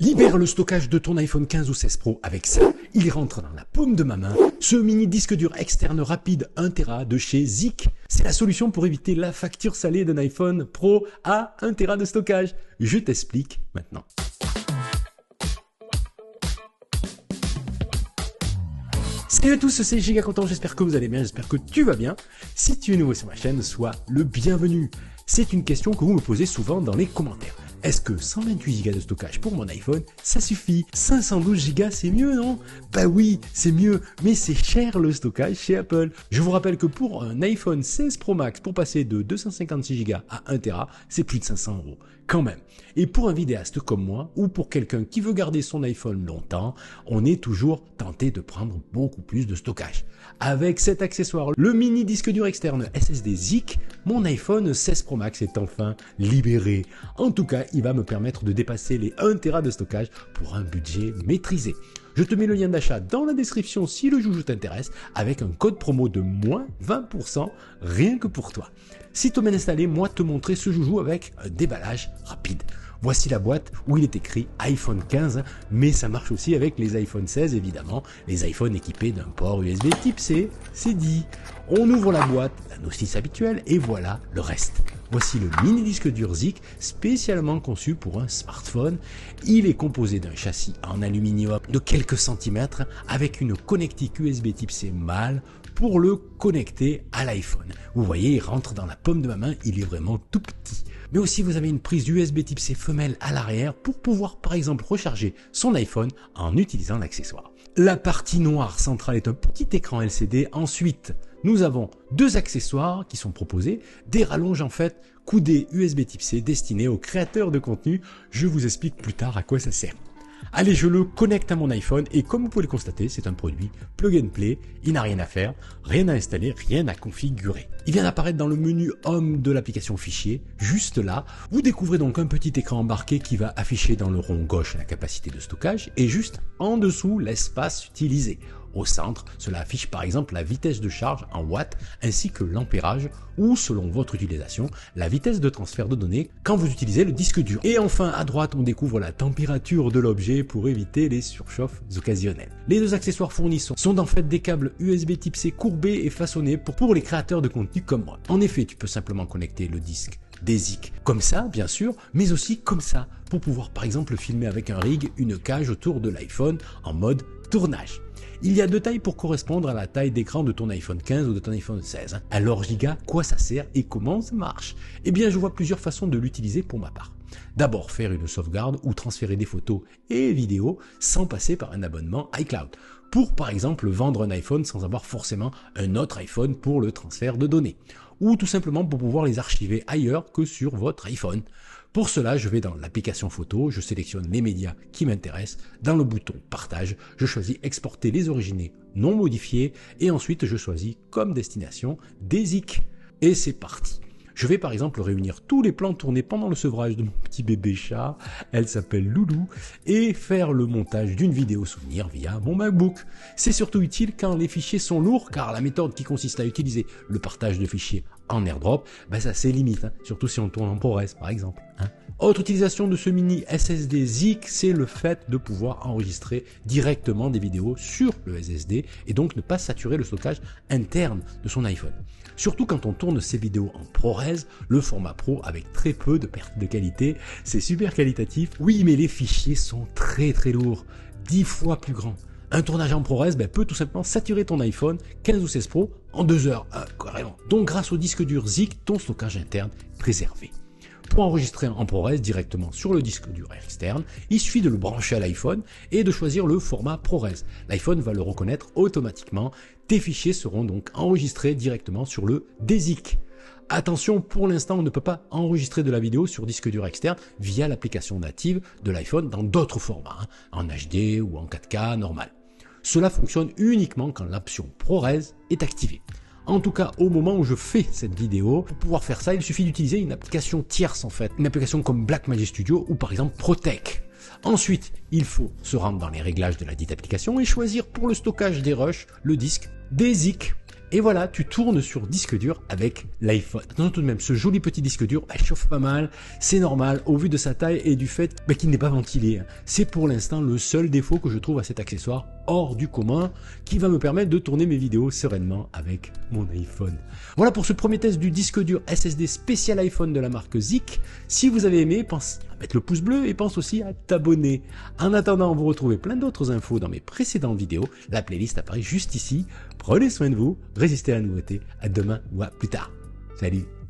Libère le stockage de ton iPhone 15 ou 16 Pro avec ça. Il rentre dans la paume de ma main. Ce mini disque dur externe rapide 1 Tera de chez Zik. C'est la solution pour éviter la facture salée d'un iPhone Pro à 1 Tera de stockage. Je t'explique maintenant. Salut à tous, c'est Giga Content, j'espère que vous allez bien, j'espère que tu vas bien. Si tu es nouveau sur ma chaîne, sois le bienvenu. C'est une question que vous me posez souvent dans les commentaires. Est-ce que 128 Go de stockage pour mon iPhone, ça suffit? 512 Go, c'est mieux, non? Bah oui, c'est mieux, mais c'est cher le stockage chez Apple. Je vous rappelle que pour un iPhone 16 Pro Max, pour passer de 256 Go à 1 Tera, c'est plus de 500 €, quand même. Et pour un vidéaste comme moi, ou pour quelqu'un qui veut garder son iPhone longtemps, on est toujours tenté de prendre beaucoup plus de stockage. Avec cet accessoire, le mini disque dur externe SSD Zik, mon iPhone 16 Pro Max est enfin libéré. En tout cas, il va me permettre de dépasser les 1 Tera de stockage pour un budget maîtrisé. Je te mets le lien d'achat dans la description si le joujou t'intéresse, avec un code promo de moins 20% rien que pour toi. Si tu m'as installé, moi te montrer ce joujou avec un déballage rapide. Voici la boîte où il est écrit iPhone 15, mais ça marche aussi avec les iPhone 16 évidemment, les iPhones équipés d'un port USB type C, c'est dit. On ouvre la boîte, la notice habituelle, et voilà le reste. Voici le mini disque dur Zik, spécialement conçu pour un smartphone. Il est composé d'un châssis en aluminium de quelques centimètres avec une connectique USB type C mâle pour le connecter à l'iPhone. Vous voyez, il rentre dans la paume de ma main, il est vraiment tout petit. Mais aussi vous avez une prise USB type C femelle à l'arrière pour pouvoir par exemple recharger son iPhone en utilisant l'accessoire. La partie noire centrale est un petit écran LCD. Ensuite, nous avons deux accessoires qui sont proposés, des rallonges en fait, coudées USB type C destinées aux créateurs de contenu. Je vous explique plus tard à quoi ça sert. Allez, je le connecte à mon iPhone et comme vous pouvez le constater, c'est un produit plug and play, il n'a rien à faire, rien à installer, rien à configurer. Il vient d'apparaître dans le menu Home de l'application Fichier, juste là. Vous découvrez donc un petit écran embarqué qui va afficher dans le rond gauche la capacité de stockage et juste en dessous l'espace utilisé. Au centre, cela affiche par exemple la vitesse de charge en watts ainsi que l'ampérage ou, selon votre utilisation, la vitesse de transfert de données quand vous utilisez le disque dur. Et enfin, à droite, on découvre la température de l'objet pour éviter les surchauffes occasionnelles. Les deux accessoires fournis sont en fait des câbles USB type C courbés et façonnés pour les créateurs de contenu comme moi. En effet, tu peux simplement connecter le disque des Zik comme ça, bien sûr, mais aussi comme ça, pour pouvoir par exemple filmer avec un rig une cage autour de l'iPhone en mode tournage. Il y a deux tailles pour correspondre à la taille d'écran de ton iPhone 15 ou de ton iPhone 16. Alors Giga, quoi ça sert et comment ça marche? Eh bien, je vois plusieurs façons de l'utiliser pour ma part. D'abord, faire une sauvegarde ou transférer des photos et vidéos sans passer par un abonnement iCloud. Pour par exemple vendre un iPhone sans avoir forcément un autre iPhone pour le transfert de données. Ou tout simplement pour pouvoir les archiver ailleurs que sur votre iPhone. Pour cela, je vais dans l'application photo, je sélectionne les médias qui m'intéressent, dans le bouton partage, je choisis exporter les originaux non modifiés et ensuite je choisis comme destination des Zik. Et c'est parti. Je vais par exemple réunir tous les plans tournés pendant le sevrage de mon petit bébé chat, elle s'appelle Loulou, et faire le montage d'une vidéo souvenir via mon MacBook. C'est surtout utile quand les fichiers sont lourds, car la méthode qui consiste à utiliser le partage de fichiers en AirDrop, ça c'est limite, surtout si on tourne en ProRes par exemple. Autre utilisation de ce mini SSD Zik, c'est le fait de pouvoir enregistrer directement des vidéos sur le SSD et donc ne pas saturer le stockage interne de son iPhone. Surtout quand on tourne ses vidéos en ProRes, le format Pro avec très peu de perte de qualité, c'est super qualitatif. Oui, mais les fichiers sont très lourds, 10 fois plus grands. Un tournage en ProRes peut tout simplement saturer ton iPhone 15 ou 16 Pro en 2 heures, carrément. Donc grâce au disque dur Zik, ton stockage interne est préservé. Pour enregistrer en ProRes directement sur le disque dur externe, il suffit de le brancher à l'iPhone et de choisir le format ProRes. L'iPhone va le reconnaître automatiquement. Tes fichiers seront donc enregistrés directement sur le Zik. Attention, pour l'instant, on ne peut pas enregistrer de la vidéo sur disque dur externe via l'application native de l'iPhone dans d'autres formats, en HD ou en 4K normal. Cela fonctionne uniquement quand l'option ProRes est activée. En tout cas, au moment où je fais cette vidéo, pour pouvoir faire ça, il suffit d'utiliser une application tierce en fait, une application comme Blackmagic Studio ou par exemple Protec. Ensuite, il faut se rendre dans les réglages de la dite application et choisir pour le stockage des rushs le disque des Zik. Et voilà, tu tournes sur disque dur avec l'iPhone. Attention tout de même, ce joli petit disque dur, il chauffe pas mal, c'est normal au vu de sa taille et du fait qu'il n'est pas ventilé. C'est pour l'instant le seul défaut que je trouve à cet accessoire hors du commun qui va me permettre de tourner mes vidéos sereinement avec mon iPhone. Voilà pour ce premier test du disque dur SSD spécial iPhone de la marque Zik. Si vous avez aimé, pense à mettre le pouce bleu et pense aussi à t'abonner. En attendant, vous retrouvez plein d'autres infos dans mes précédentes vidéos. La playlist apparaît juste ici. Prenez soin de vous, résistez à la nouveauté. À demain ou à plus tard. Salut!